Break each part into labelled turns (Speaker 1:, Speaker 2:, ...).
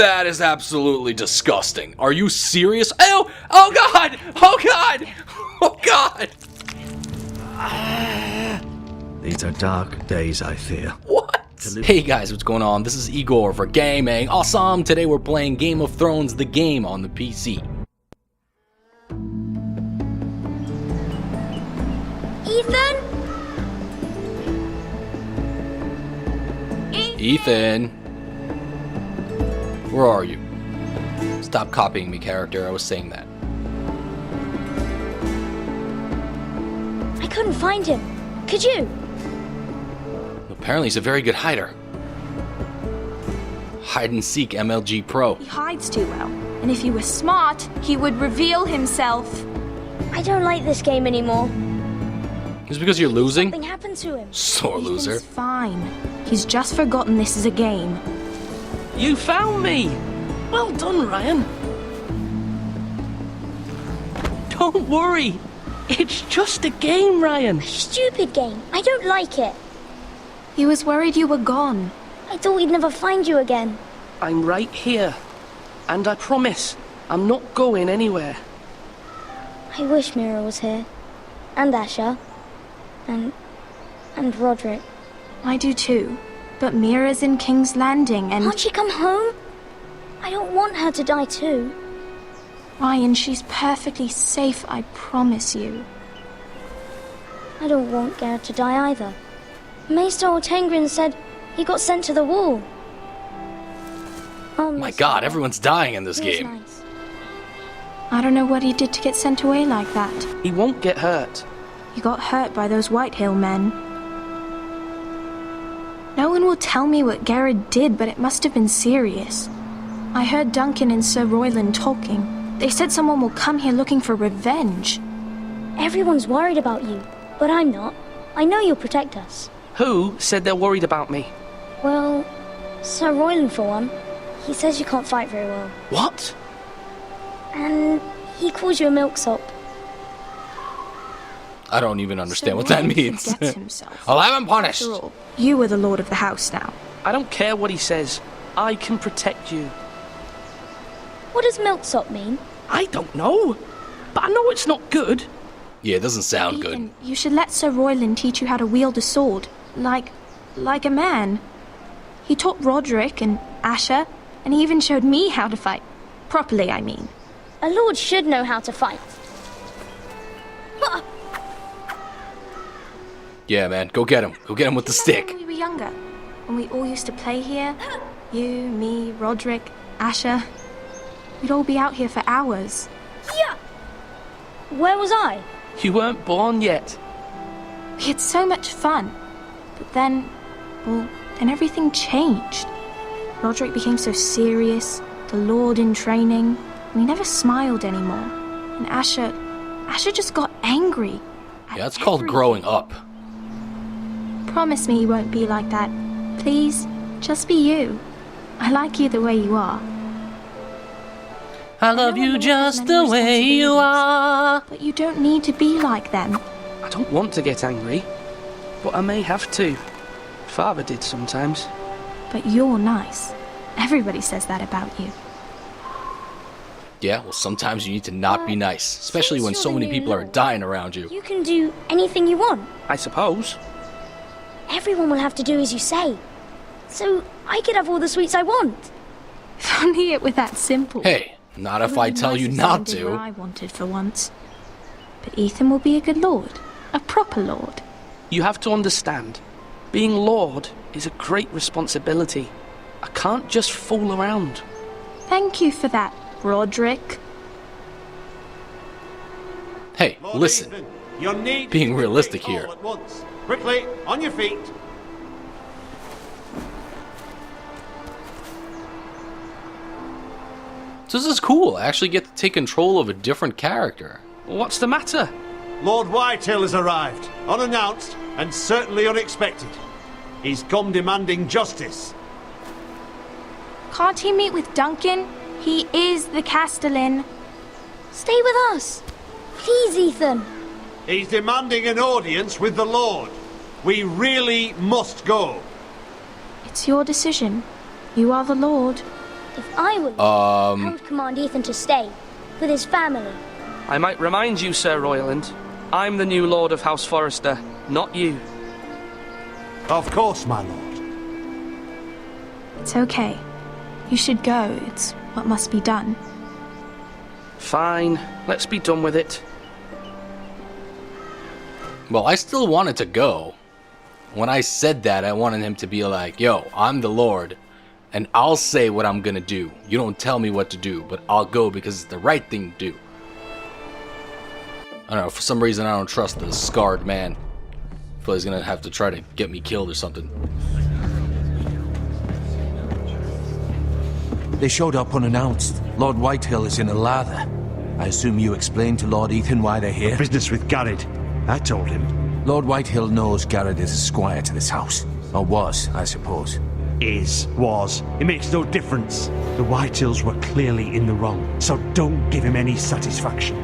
Speaker 1: That is absolutely disgusting. Are you serious? Oh! Oh god! Oh god! Oh god!
Speaker 2: These are dark days, I fear.
Speaker 1: What? Hey guys, what's going on? This is Igor for Gaming Awesome. Today we're playing Game of Thrones, the game on the PC. Ethan? Where are you? Stop copying me, character. I was saying that.
Speaker 3: I couldn't find him. Could you?
Speaker 1: Apparently he's a very good hider. Hide and seek MLG Pro.
Speaker 4: He hides too well, and if he were smart, he would reveal himself.
Speaker 3: I don't like this game anymore.
Speaker 1: It's because you're losing?
Speaker 3: Something happened to him.
Speaker 1: Sore loser.
Speaker 4: He's fine. He's just forgotten this is a game.
Speaker 5: You found me! Well done, Ryan. Don't worry. It's just a game, Ryan.
Speaker 3: Stupid game. I don't like it.
Speaker 4: He was worried you were gone.
Speaker 3: I thought we'd never find you again.
Speaker 5: I'm right here. And I promise, I'm not going anywhere.
Speaker 3: I wish Mira was here. And Asher. And Roderick.
Speaker 4: I do too. But Mira's in King's Landing and...
Speaker 3: Can't she come home? I don't want her to die too.
Speaker 4: Ryan, she's perfectly safe, I promise you.
Speaker 3: I don't want Garrett to die either. Maester Tengrin said he got sent to the wall. Oh
Speaker 1: my god, everyone's dying in this game.
Speaker 3: Nice.
Speaker 4: I don't know what he did to get sent away like that.
Speaker 5: He won't get hurt.
Speaker 4: He got hurt by those Whitehill men. No one will tell me what Garrett did, but it must have been serious. I heard Duncan and Sir Royland talking. They said someone will come here looking for revenge.
Speaker 3: Everyone's worried about you, but I'm not. I know you'll protect us.
Speaker 5: Who said they're worried about me?
Speaker 3: Well, Sir Royland for one. He says you can't fight very well.
Speaker 5: What?
Speaker 3: And he calls you a milksop.
Speaker 1: I don't even understand what that means.
Speaker 4: Forgets himself.
Speaker 1: I'll have him punished.
Speaker 4: After all, you are the lord of the house now.
Speaker 5: I don't care what he says. I can protect you.
Speaker 3: What does milksop mean?
Speaker 5: I don't know. But I know it's not good.
Speaker 1: Yeah, it doesn't sound good.
Speaker 4: Ethan, you should let Sir Royland teach you how to wield a sword. Like a man. He taught Roderick and Asher, and he even showed me how to fight. Properly, I mean.
Speaker 3: A lord should know how to fight.
Speaker 1: Yeah, man, go get him. Go get him with the stick.
Speaker 4: When we were younger, when we all used to play here, you, me, Roderick, Asher, we'd all be out here for hours.
Speaker 3: Yeah. Where was I?
Speaker 5: You weren't born yet.
Speaker 4: We had so much fun. But then everything changed. Roderick became so serious, the Lord in training, and he never smiled anymore. And Asher just got angry.
Speaker 1: Yeah, that's called growing up.
Speaker 4: Promise me you won't be like that. Please, just be you. I like you the way you are.
Speaker 1: I love you just the way you are.
Speaker 4: But you don't need to be like them.
Speaker 5: I don't want to get angry, but I may have to. Father did sometimes.
Speaker 4: But you're nice. Everybody says that about you.
Speaker 1: Yeah, well, sometimes you need to not be nice, especially when so many people are dying around you.
Speaker 3: You can do anything you want.
Speaker 5: I suppose.
Speaker 3: Everyone will have to do as you say. So I could have all the sweets I want.
Speaker 4: If only it were that simple.
Speaker 1: Hey, not if I tell you not
Speaker 4: What
Speaker 1: to.
Speaker 4: I wanted for once. But Ethan will be a good lord. A proper lord.
Speaker 5: You have to understand, being Lord is a great responsibility. I can't just fool around.
Speaker 4: Thank you for that, Roderick.
Speaker 1: Hey,
Speaker 6: Lord
Speaker 1: listen.
Speaker 6: Ethan, your need
Speaker 1: Being
Speaker 6: to
Speaker 1: realistic
Speaker 6: retreat
Speaker 1: here.
Speaker 6: all at once. Quickly, on your feet.
Speaker 1: So this is cool. I actually get to take control of a different character.
Speaker 5: What's the matter?
Speaker 6: Lord Whitehill has arrived, unannounced and certainly unexpected. He's come demanding justice.
Speaker 4: Can't he meet with Duncan? He is the Castellan.
Speaker 3: Stay with us. Please, Ethan.
Speaker 6: He's demanding an audience with the Lord. We really must go.
Speaker 4: It's your decision. You are the Lord.
Speaker 3: If I were Lord, I would command Ethan to stay with his family.
Speaker 5: I might remind you, Sir Royland, I'm the new Lord of House Forrester, not you.
Speaker 6: Of course, my lord.
Speaker 4: It's okay. You should go. It's what must be done.
Speaker 5: Fine, let's be done with it.
Speaker 1: Well, I still wanted to go. When I said that, I wanted him to be like, yo, I'm the Lord, and I'll say what I'm gonna do. You don't tell me what to do, but I'll go because it's the right thing to do. I don't know, for some reason I don't trust the scarred man. I feel he's gonna have to try to get me killed or something.
Speaker 2: They showed up unannounced. Lord Whitehill is in a lather. I assume you explained to Lord Ethan why they're here?
Speaker 6: Business with Garrett. I told him.
Speaker 2: Lord Whitehill knows Garrett is a squire to this house. Or was, I suppose.
Speaker 6: Was. It makes no difference. The Whitehills were clearly in the wrong, so don't give him any satisfaction.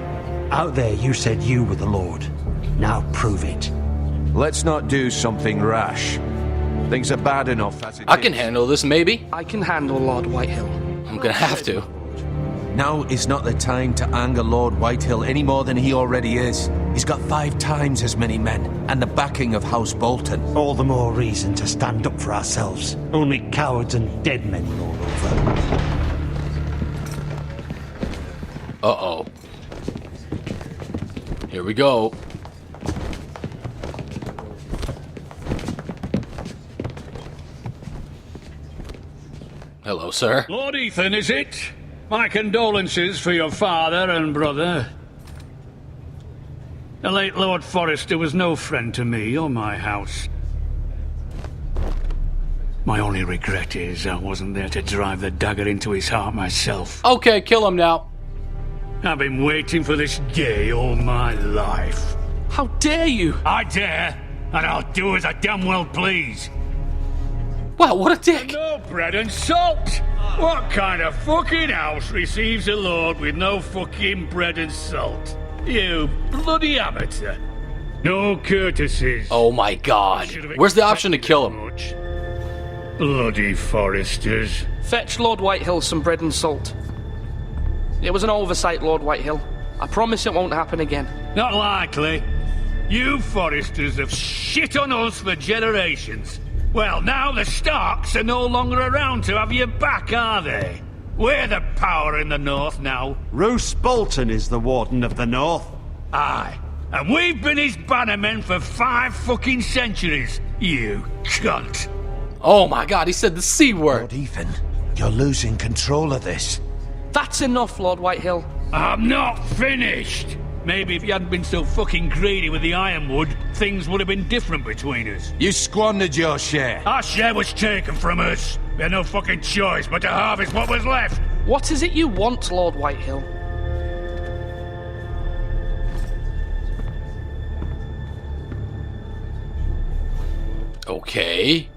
Speaker 6: Out there you said you were the Lord. Now prove it.
Speaker 2: Let's not do something rash. Things are bad enough as it is.
Speaker 1: I can handle this, maybe.
Speaker 5: I can handle Lord Whitehill.
Speaker 1: I'm gonna have to.
Speaker 2: Now is not the time to anger Lord Whitehill any more than he already is. He's got 5 times as many men, and the backing of House Bolton.
Speaker 6: All the more reason to stand up for ourselves. Only cowards and dead men roll over.
Speaker 1: Uh-oh. Here we go. Hello, sir.
Speaker 7: Lord Ethan, is it? My condolences for your father and brother. The late Lord Forrester was no friend to me or my house. My only regret is I wasn't there to drive the dagger into his heart myself.
Speaker 1: Okay, kill him now.
Speaker 7: I've been waiting for this day all my life.
Speaker 5: How dare you?
Speaker 7: I dare, and I'll do as I damn well please.
Speaker 1: Wow, what a dick.
Speaker 7: No bread and salt! What kind of fucking house receives a lord with no fucking bread and salt? You bloody amateur. No courtesies.
Speaker 1: Oh my god. Where's the option to kill him?
Speaker 7: Much. Bloody Forresters.
Speaker 5: Fetch Lord Whitehill some bread and salt. It was an oversight, Lord Whitehill. I promise it won't happen again.
Speaker 7: Not likely. You Forresters have shit on us for generations. Well, now the Starks are no longer around to have you back, are they? We're the power in the north now.
Speaker 6: Roose Bolton is the Warden of the North.
Speaker 7: Aye. And we've been his bannermen for 5 fucking centuries, you cunt.
Speaker 1: Oh my god, he said the C word.
Speaker 2: Lord Ethan, you're losing control of this.
Speaker 5: That's enough, Lord Whitehill.
Speaker 7: I'm not finished. Maybe if you hadn't been so fucking greedy with the ironwood, things would have been different between us.
Speaker 2: You squandered your share.
Speaker 7: Our share was taken from us. We had no fucking choice but to harvest what was left.
Speaker 5: What is it you want, Lord Whitehill?
Speaker 1: Okay.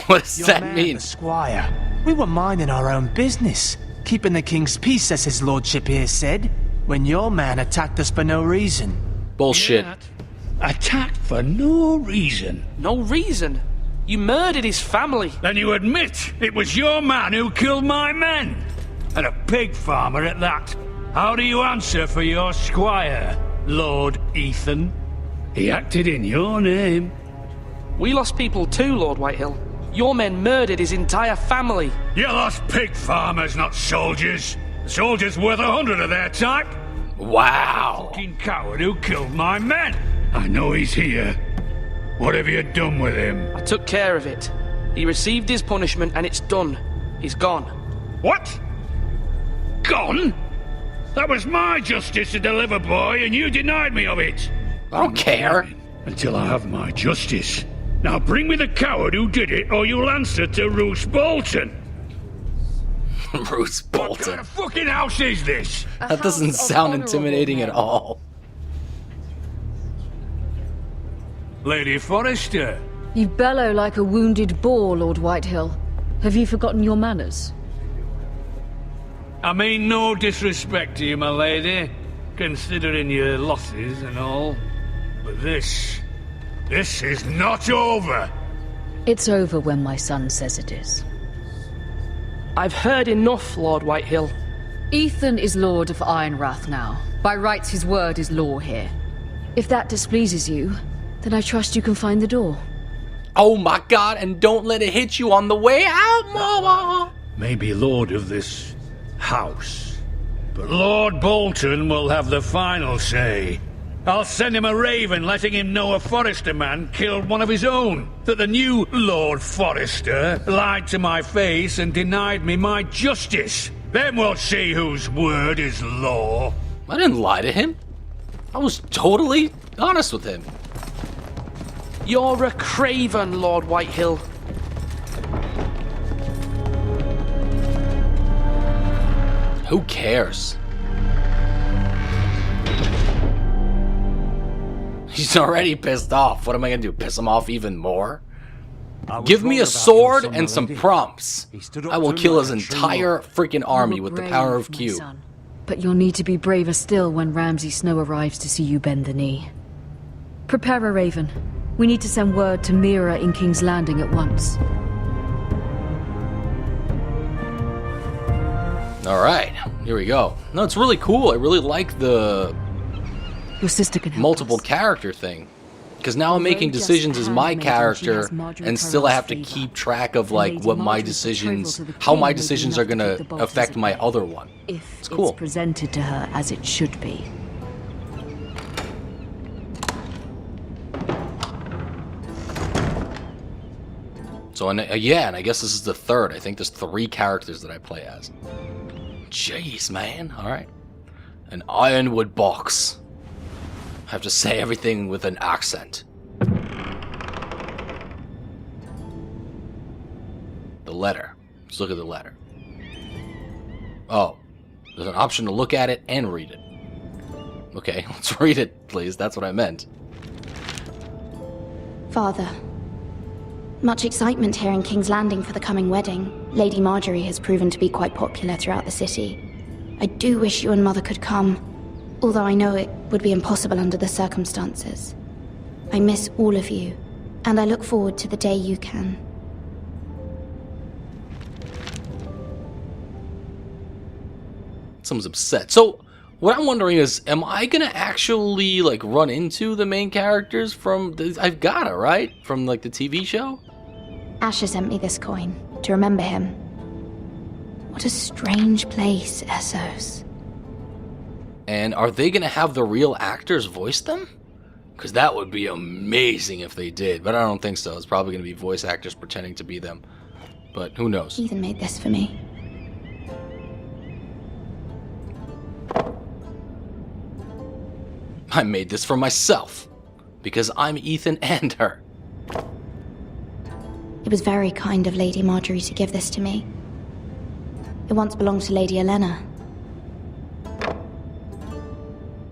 Speaker 1: What does that
Speaker 8: man,
Speaker 1: mean?
Speaker 8: the squire. We were minding our own business, keeping the king's peace, as his lordship here said, when your man attacked us for no reason.
Speaker 1: Bullshit.
Speaker 7: Yeah, attacked for no reason.
Speaker 5: No reason. You murdered his family.
Speaker 7: Then you admit it was your man who killed my men. And a pig farmer at that. How do you answer for your squire, Lord Ethan? He acted in your name.
Speaker 5: We lost people too, Lord Whitehill. Your men murdered his entire family.
Speaker 7: You lost pig farmers, not soldiers. Soldiers worth 100 of their type.
Speaker 1: Wow.
Speaker 7: Fucking coward who killed my men. I know he's here. What have you done with him?
Speaker 5: I took care of it. He received his punishment and it's done. He's gone.
Speaker 7: What? Gone? That was my justice to deliver, boy, and you denied me of it.
Speaker 1: I don't care.
Speaker 7: Until I have my justice. Now bring me the coward who did it, or you'll answer to Roose Bolton.
Speaker 1: Roose
Speaker 7: What
Speaker 1: Bolton.
Speaker 7: kind of fucking house is this?
Speaker 1: That doesn't sound intimidating at all.
Speaker 7: Lady Forrester.
Speaker 9: You bellow like a wounded boar, Lord Whitehill. Have you forgotten your manners?
Speaker 7: I mean no disrespect to you, my lady, considering your losses and all. But this is not over.
Speaker 9: It's over when my son says it is.
Speaker 5: I've heard enough, Lord Whitehill.
Speaker 9: Ethan is Lord of Ironrath now. By rights, his word is law here. If that displeases you, then I trust you can find the door.
Speaker 1: Oh my god, and don't let it hit you on the way out, Mama!
Speaker 7: May be lord of this house, but Lord Bolton will have the final say. I'll send him a raven letting him know a Forrester man killed one of his own, that the new Lord Forrester lied to my face and denied me my justice. Then we'll see whose word is law.
Speaker 1: I didn't lie to him. I was totally honest with him.
Speaker 5: You're a craven, Lord Whitehill.
Speaker 1: Who cares? He's already pissed off. What am I gonna do? Piss him off even more? Give me a sword and some prompts. I will kill his entire freaking army with the power of Q.
Speaker 9: But you'll need to be braver still when Ramsay Snow arrives to see you bend the knee. Prepare a raven. We need to send word to Mira in King's Landing at once.
Speaker 1: Alright, here we go. No, it's really cool. I really like the
Speaker 9: Your sister can help
Speaker 1: multiple
Speaker 9: us.
Speaker 1: character thing. Because now I'm making decisions as my character, and still I have to keep track of like what my decisions, how my decisions are gonna affect my other one.
Speaker 9: If
Speaker 1: It's cool.
Speaker 9: it's presented to her as it should be.
Speaker 1: So, and yeah, and I guess this is the third. I think there's 3 characters that I play as. Jeez, man. Alright. An ironwood box. I have to say everything with an accent. The letter. Let's look at the letter. Oh. There's an option to look at it and read it. Okay, let's read it, please. That's what I meant.
Speaker 10: Father, much excitement here in King's Landing for the coming wedding. Lady Marjorie has proven to be quite popular throughout the city. I do wish you and Mother could come, although I know it would be impossible under the circumstances. I miss all of you, and I look forward to the day you can.
Speaker 1: Someone's upset. So, what I'm wondering is, am I gonna actually, like, run into the main characters from... I've gotta, right? From, like, the TV show?
Speaker 10: Asher sent me this coin, to remember him. What a strange place, Essos.
Speaker 1: And are they gonna have the real actors voice them? Because that would be amazing if they did, but I don't think so. It's probably gonna be voice actors pretending to be them. But who knows?
Speaker 10: Ethan made this for me.
Speaker 1: I made this for myself. Because I'm Ethan and her.
Speaker 10: It was very kind of Lady Marjorie to give this to me. It once belonged to Lady Elena.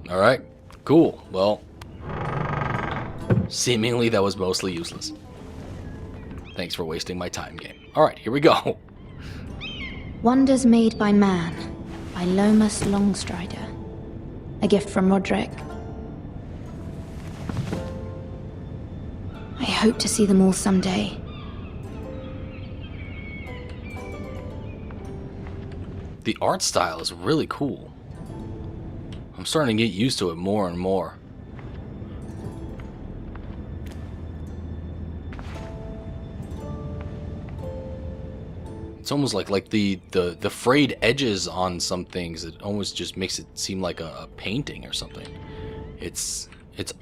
Speaker 1: Alright, cool. Well, seemingly that was mostly useless. Thanks for wasting my time, game. Alright, here we go.
Speaker 10: Wonders Made by Man, by Lomas Longstrider. A gift from Roderick. I hope to see them all someday.
Speaker 1: The art style is really cool. I'm starting to get used to it more and more. It's almost like the frayed edges on some things. It almost just makes it seem like a painting or something. It's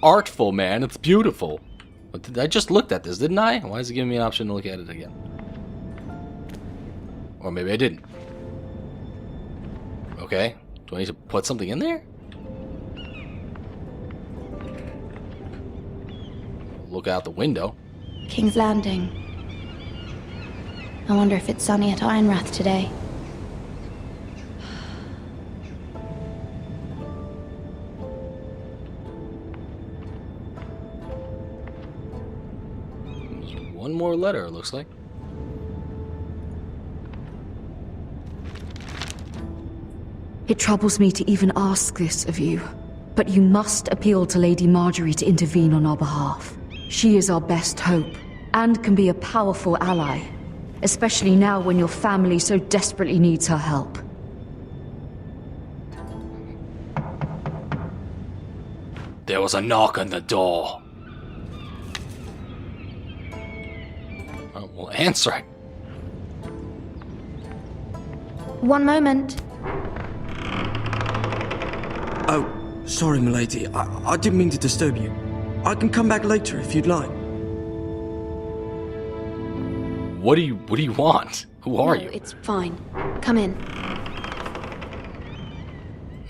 Speaker 1: artful, man. It's beautiful. But I just looked at this, didn't I? Why is it giving me an option to look at it again? Or maybe I didn't. Okay. Do I need to put something in there? Look out the window.
Speaker 10: King's Landing. I wonder if it's sunny at Ironrath today.
Speaker 1: There's one more letter, it looks like.
Speaker 9: It troubles me to even ask this of you, but you must appeal to Lady Marjorie to intervene on our behalf. She is our best hope, and can be a powerful ally. especially now when your family so desperately needs her help.
Speaker 1: There was a knock on the door. Oh, well, answer it.
Speaker 10: One moment.
Speaker 11: Oh, sorry, milady. I didn't mean to disturb you. I can come back later if you'd like.
Speaker 1: What do you want? Who are
Speaker 10: No,
Speaker 1: you?
Speaker 10: it's fine. Come in.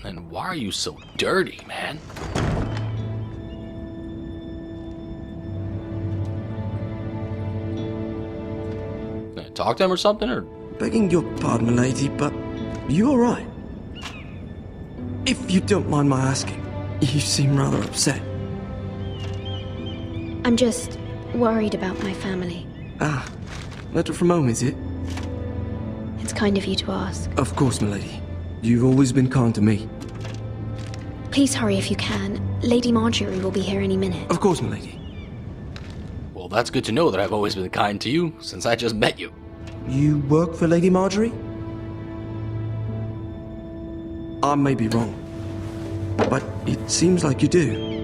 Speaker 1: And why are you so dirty, man? Can I talk to him or something, or?
Speaker 11: Begging your pardon, milady, but you alright? If you don't mind my asking, you seem rather upset.
Speaker 10: I'm just worried about my family.
Speaker 11: Ah, letter from home, is it?
Speaker 10: It's kind of you to ask.
Speaker 11: Of course, milady. You've always been kind to me.
Speaker 10: Please hurry if you can. Lady Marjorie will be here any minute.
Speaker 11: Of course, milady.
Speaker 1: Well, that's good to know that I've always been kind to you since I just met you.
Speaker 11: You work for Lady Marjorie? I may be wrong, but it seems like you do.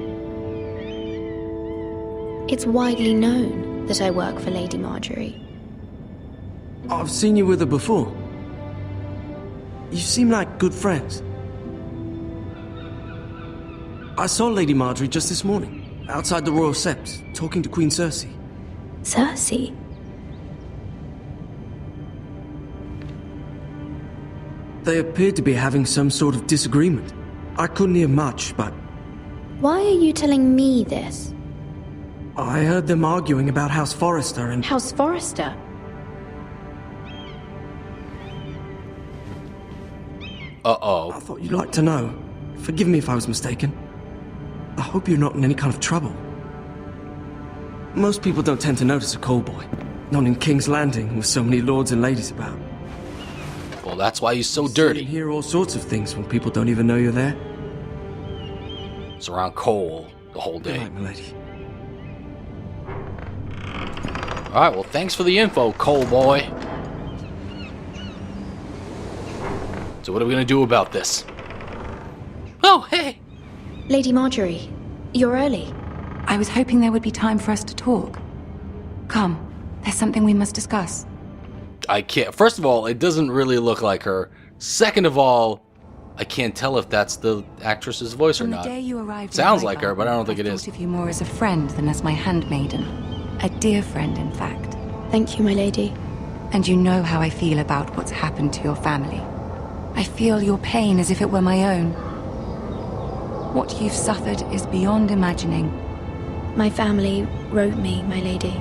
Speaker 10: It's widely known that I work for Lady Marjorie.
Speaker 11: I've seen you with her before. You seem like good friends. I saw Lady Marjorie just this morning, outside the Royal Sept, talking to Queen Cersei.
Speaker 10: Cersei?
Speaker 11: They appeared to be having some sort of disagreement. I couldn't hear much, but
Speaker 10: Why are you telling me this?
Speaker 11: I heard them arguing about House Forrester and...
Speaker 10: House Forrester?
Speaker 1: Uh-oh.
Speaker 11: I thought you'd like to know. Forgive me if I was mistaken. I hope you're not in any kind of trouble. Most people don't tend to notice a callboy. Not in King's Landing, with so many lords and ladies about.
Speaker 1: Well, that's why he's so
Speaker 11: You
Speaker 1: dirty.
Speaker 11: hear all sorts of things when people don't even know you're there.
Speaker 1: It's around Cole the whole
Speaker 11: Good
Speaker 1: day.
Speaker 11: night, milady.
Speaker 1: Alright, well, thanks for the info, Cole boy. So what are we gonna do about this? Oh, hey!
Speaker 10: Lady Marjorie, you're early.
Speaker 12: I was hoping there would be time for us to talk. Come, there's something we must discuss.
Speaker 1: I can't. First of all, it doesn't really look like her. Second of all, I can't tell if that's the actress's voice or
Speaker 12: From
Speaker 1: not.
Speaker 12: the day you arrived
Speaker 1: Sounds
Speaker 12: in
Speaker 1: like her, but I don't think it is.
Speaker 12: I thought of you more as a friend than as my handmaiden. A dear friend, in fact.
Speaker 10: Thank you, my lady.
Speaker 12: And you know how I feel about what's happened to your family. I feel your pain as if it were my own. What you've suffered is beyond imagining.
Speaker 10: My family wrote me, my lady.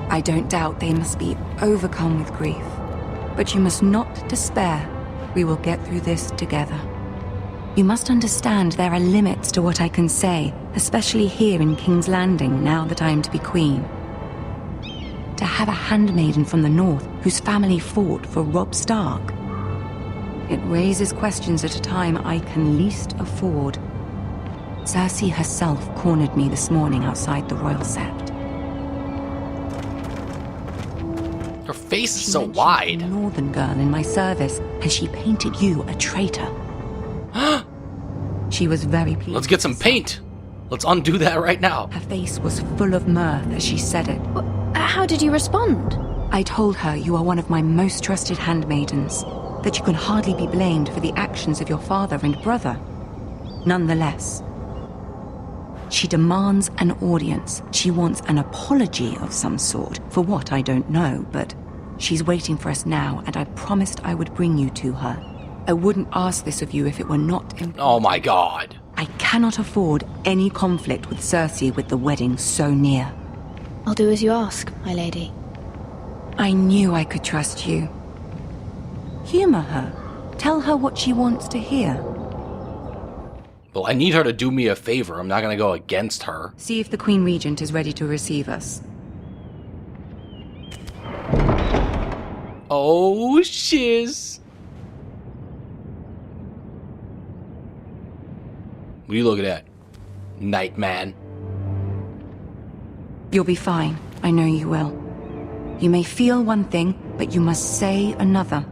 Speaker 12: I don't doubt they must be overcome with grief. But you must not despair. We will get through this together. You must understand there are limits to what I can say, especially here in King's Landing, now that I am to be queen. To have a handmaiden from the north whose family fought for Robb Stark. It raises questions at a time I can least afford. Cersei herself cornered me this morning outside the Royal Sept.
Speaker 1: Her face is
Speaker 12: She
Speaker 1: so
Speaker 12: mentioned
Speaker 1: wide.
Speaker 12: a northern girl in my service, and she painted you a traitor. She was very pleased.
Speaker 1: Let's get some paint. Let's undo that right now.
Speaker 12: Her face was full of mirth as she said it.
Speaker 10: How did you respond?
Speaker 12: I told her you are one of my most trusted handmaidens, that you can hardly be blamed for the actions of your father and brother. Nonetheless, she demands an audience. She wants an apology of some sort, for what I don't know, but she's waiting for us now, and I promised I would bring you to her. I wouldn't ask this of you if it were not important.
Speaker 1: Oh my god.
Speaker 12: I cannot afford any conflict with Cersei with the wedding so near.
Speaker 10: I'll do as you ask, my lady.
Speaker 12: I knew I could trust you. Humor her. Tell her what she wants to hear.
Speaker 1: Well, I need her to do me a favor. I'm not gonna go against her.
Speaker 12: See if the Queen Regent is ready to receive us.
Speaker 1: Oh, shiz. What are you looking at, Nightman?
Speaker 12: You'll be fine. I know you will. You may feel one thing, but you must say another.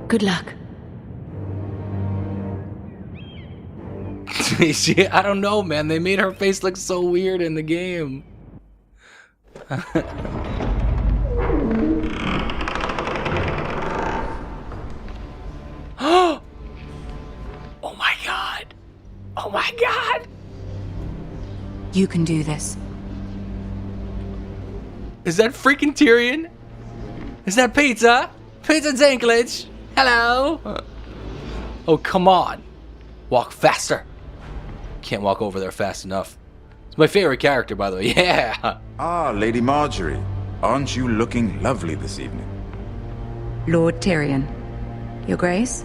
Speaker 9: Good luck.
Speaker 1: I don't know, man. They made her face look so weird in the game. Oh my god. Oh my god.
Speaker 12: You can do this.
Speaker 1: Is that freaking Tyrion? Is that Pizza? Pizza Dinklage? Hello? Oh, come on. Walk faster. Can't walk over there fast enough. It's my favorite character, by the way. Yeah.
Speaker 13: Ah, Lady Marjorie. Aren't you looking lovely this evening?
Speaker 12: Lord Tyrion. Your Grace?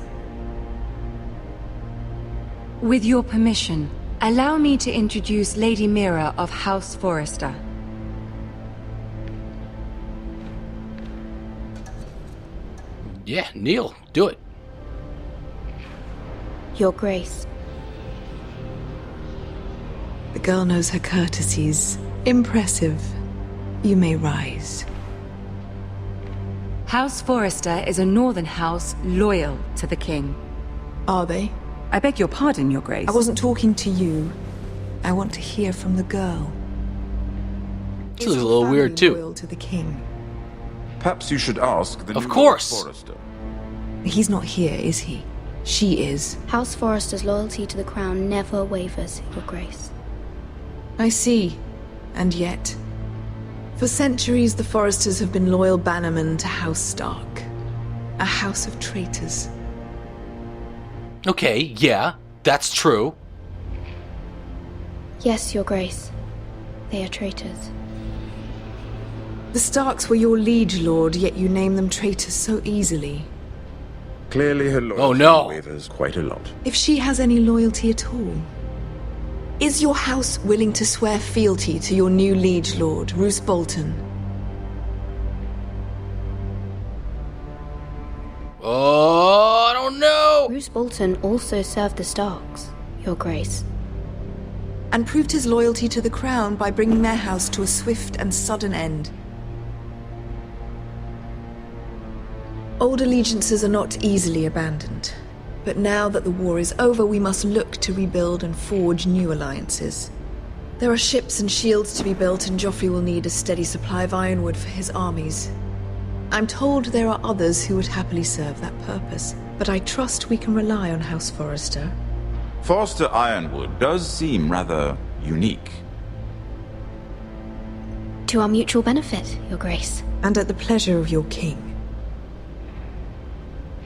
Speaker 12: With your permission, allow me to introduce Lady Mira of House Forrester.
Speaker 1: Yeah, Neil, do it.
Speaker 10: Your Grace.
Speaker 14: The girl knows her courtesies. Impressive. You may rise.
Speaker 12: House Forrester is a northern house loyal to the king.
Speaker 14: Are they?
Speaker 12: I beg your pardon, Your Grace.
Speaker 14: I wasn't talking to you. I want to hear from the girl.
Speaker 1: She looks a little weird too.
Speaker 14: Loyal to the king.
Speaker 13: Perhaps you should ask the
Speaker 1: Of
Speaker 13: new
Speaker 1: course.
Speaker 13: Lord Forrester.
Speaker 14: He's not here, is he? She is.
Speaker 10: House Forrester's loyalty to the crown never wavers, Your Grace.
Speaker 14: I see. And yet, for centuries the Forresters have been loyal bannermen to House Stark. A house of traitors.
Speaker 1: Okay, yeah, that's true.
Speaker 10: Yes, Your Grace. They are traitors.
Speaker 14: The Starks were your liege lord, yet you name them traitors so easily.
Speaker 13: Clearly her loyalty
Speaker 1: Oh, no.
Speaker 13: wavers quite a lot.
Speaker 14: If she has any loyalty at all. Is your house willing to swear fealty to your new liege lord, Roose Bolton?
Speaker 1: Oh, I don't know.
Speaker 10: Roose Bolton also served the Starks, Your Grace.
Speaker 14: And proved his loyalty to the crown by bringing their house to a swift and sudden end. Old allegiances are not easily abandoned. But now that the war is over, we must look to rebuild and forge new alliances. There are ships and shields to be built, and Joffrey will need a steady supply of ironwood for his armies. I'm told there are others who would happily serve that purpose, but I trust we can rely on House Forrester.
Speaker 13: Forrester Ironwood does seem rather unique.
Speaker 10: To our mutual benefit, Your Grace.
Speaker 14: And at the pleasure of your king.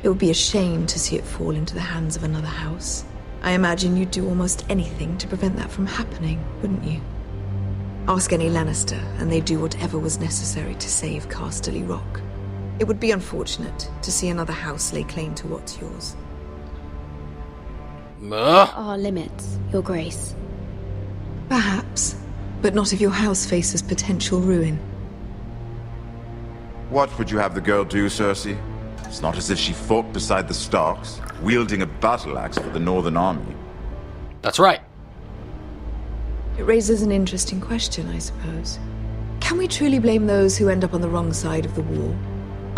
Speaker 14: It would be a shame to see it fall into the hands of another house. I imagine you'd do almost anything to prevent that from happening, wouldn't you? Ask any Lannister, and they'd do whatever was necessary to save Casterly Rock. It would be unfortunate to see another house lay claim to what's yours.
Speaker 10: There are limits, Your Grace.
Speaker 14: Perhaps, but not if your house faces potential ruin.
Speaker 13: What would you have the girl do, Cersei? It's not as if she fought beside the Starks, wielding a battle axe for the Northern Army.
Speaker 1: That's right.
Speaker 14: It raises an interesting question, I suppose. Can we truly blame those who end up on the wrong side of the war?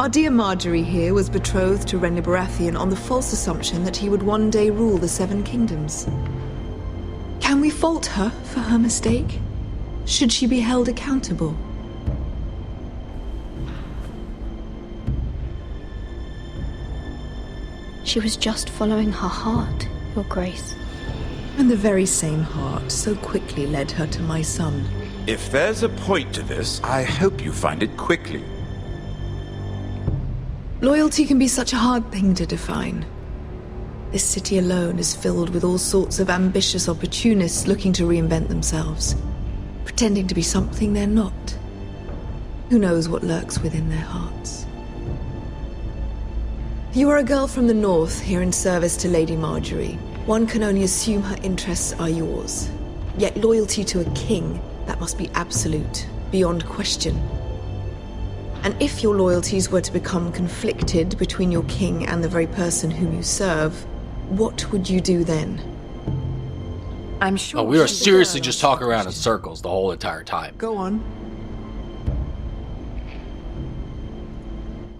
Speaker 14: Our dear Marjorie here was betrothed to Renly Baratheon on the false assumption that he would one day rule the Seven Kingdoms. Can we fault her for her mistake? Should she be held accountable?
Speaker 10: She was just following her heart, Your Grace.
Speaker 14: And the very same heart so quickly led her to my son.
Speaker 13: If there's a point to this, I hope you find it quickly.
Speaker 14: Loyalty can be such a hard thing to define. This city alone is filled with all sorts of ambitious opportunists looking to reinvent themselves, pretending to be something they're not. Who knows what lurks within their hearts? You are a girl from the north, here in service to Lady Marjorie. One can only assume her interests are yours. Yet loyalty to a king, that must be absolute, beyond question. And if your loyalties were to become conflicted between your king and the very person whom you serve, what would you do then?
Speaker 12: I'm sure.
Speaker 1: Oh, we were seriously just talking around in circles the whole entire time.
Speaker 14: Go on.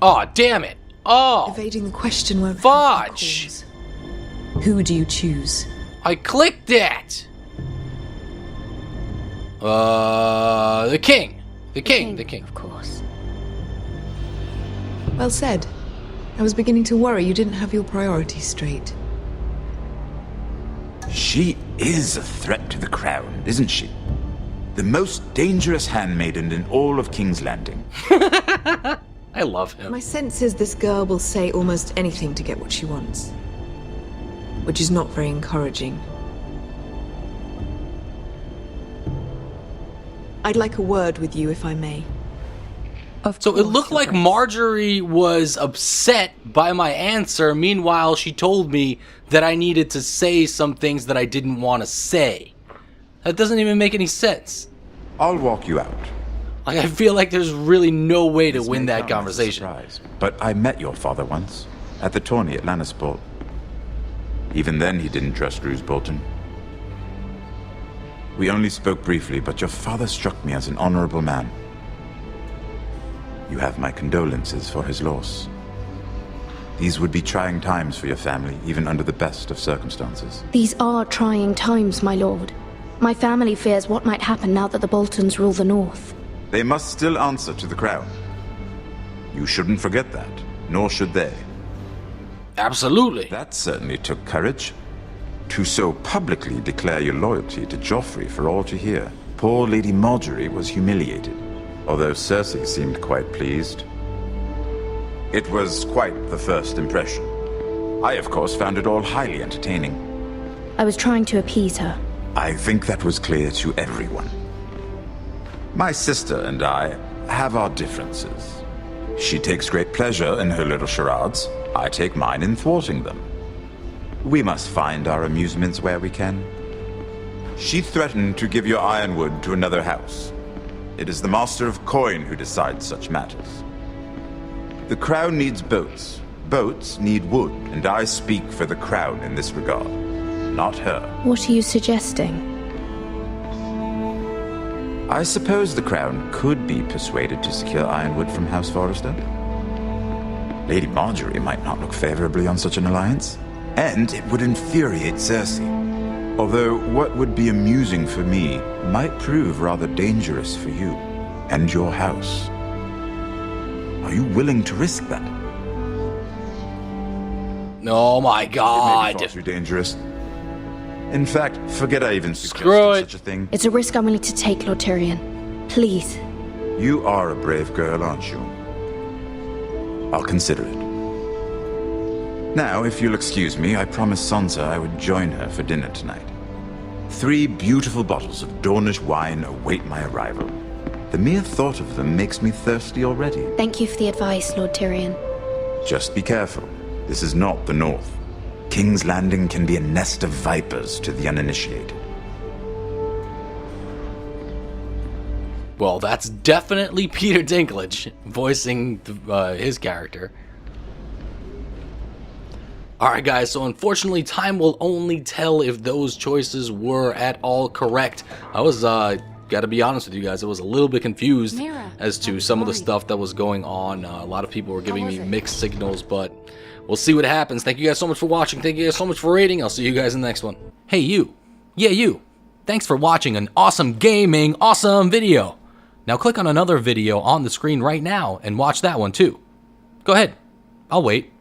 Speaker 1: Oh, damn it. Oh.
Speaker 14: Evading the question won't
Speaker 1: fudge.
Speaker 15: Who do you choose?
Speaker 1: I clicked it. The king. The king.
Speaker 10: Of course.
Speaker 14: Well said. I was beginning to worry you didn't have your priorities straight.
Speaker 13: She is a threat to the crown, isn't she? The most dangerous handmaiden in all of King's Landing.
Speaker 1: I love him.
Speaker 14: My sense is this girl will say almost anything to get what she wants. Which is not very encouraging. I'd like a word with you, if I may.
Speaker 1: So it looked like Marjorie was upset by my answer. Meanwhile, she told me that I needed to say some things that I didn't want to say. That doesn't even make any sense.
Speaker 13: I'll walk you out.
Speaker 1: Like, I feel like there's really no way to win that conversation.
Speaker 13: But I met your father once, at the tourney at Lannisport. Even then, he didn't trust Roose Bolton. We only spoke briefly, but your father struck me as an honorable man. You have my condolences for his loss. These would be trying times for your family, even under the best of circumstances.
Speaker 10: These are trying times, my lord. My family fears what might happen now that the Boltons rule the North.
Speaker 13: They must still answer to the crown. You shouldn't forget that, nor should they.
Speaker 1: Absolutely.
Speaker 13: That certainly took courage. To so publicly declare your loyalty to Joffrey for all to hear. Poor Lady Marjorie was humiliated, although Cersei seemed quite pleased. It was quite the first impression. I, of course, found it all highly entertaining.
Speaker 10: I was trying to appease her.
Speaker 13: I think that was clear to everyone. My sister and I have our differences. She takes great pleasure in her little charades. I take mine in thwarting them. We must find our amusements where we can. She threatened to give your ironwood to another house. It is the Master of Coin who decides such matters. The crown needs boats. Boats need wood, and I speak for the crown in this regard, not her.
Speaker 10: What are you suggesting?
Speaker 13: I suppose the crown could be persuaded to secure ironwood from House Forrester. Lady Marjorie might not look favorably on such an alliance, and it would infuriate Cersei. Although what would be amusing for me might prove rather dangerous for you and your house. Are you willing to risk that?
Speaker 1: Oh my god.
Speaker 13: It may be far too dangerous. In fact, forget I even suggested such a thing.
Speaker 10: It's a risk I'm willing to take, Lord Tyrion. Please.
Speaker 13: You are a brave girl, aren't you? I'll consider it. Now, if you'll excuse me, I promised Sansa I would join her for dinner tonight. 3 beautiful bottles of Dornish wine await my arrival. The mere thought of them makes me thirsty already.
Speaker 10: Thank you for the advice, Lord Tyrion.
Speaker 13: Just be careful. This is not the North. King's Landing can be a nest of vipers to the uninitiated.
Speaker 1: Well, that's definitely Peter Dinklage voicing his character. Alright guys, so unfortunately time will only tell if those choices were at all correct. I was, gotta be honest with you guys, I was a little bit confused as to some of the stuff that was going on. A lot of people were giving me mixed signals, but we'll see what happens. Thank you guys so much for watching. Thank you guys so much for rating. I'll see you guys in the next one. Hey you. Yeah, you. Thanks for watching an awesome gaming, awesome video. Now click on another video on the screen right now and watch that one too. Go ahead. I'll wait.